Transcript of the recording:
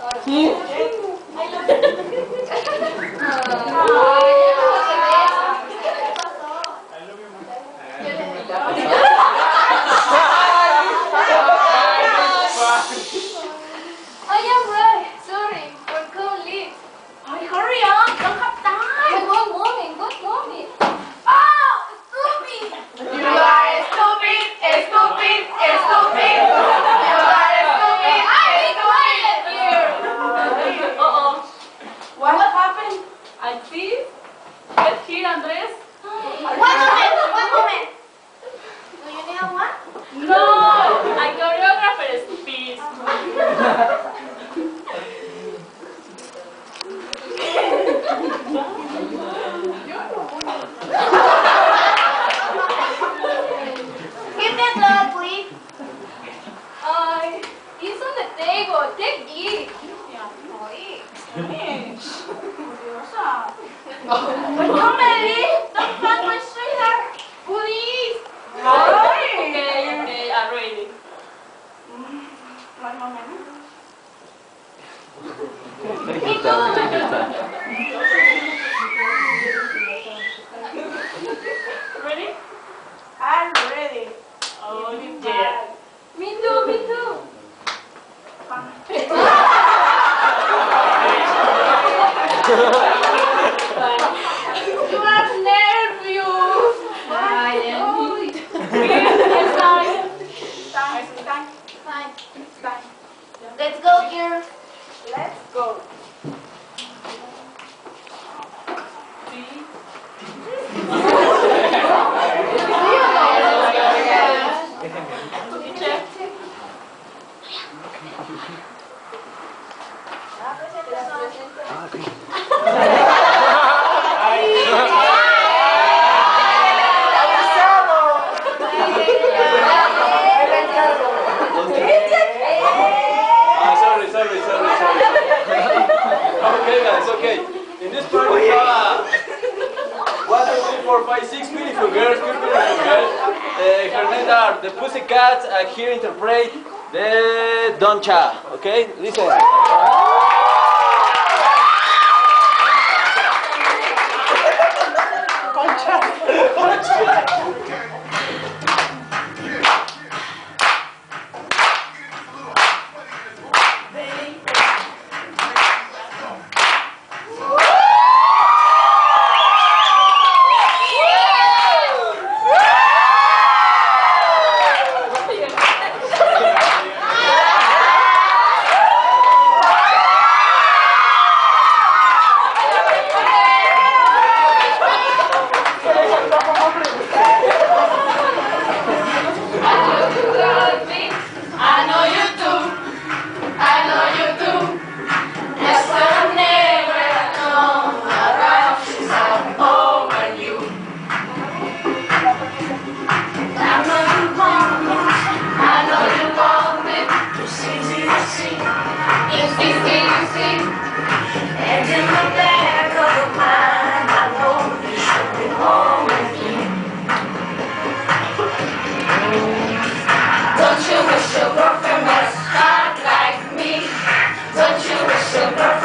Sí. I am right. Sorry, we're too late. Hurry up! Don't have time. One moment. Oh, stupid! You are stupid, stupid, stupid. You are stupid. I be quiet here. What happened? I see. Let's hear Andres. One moment. Do you need one? No, a choreographer speech. Give me that, please. It's on the table. Take it. Don't find my sweetheart. Please. Okay, I'm ready. One moment. Ready? I'm ready. Oh, yeah. Me too. You are nervous. I am. It's time. Let's go, girls. Let's go. Sorry. Okay, guys, okay. In this part we have 1, 2, 3, 4, 5, 6 beautiful girls. Her names are the Pussycats, and here interpret the Doncha. Okay, listen. Don't you wish your girlfriend was hot like me? Don't you wish your girlfriend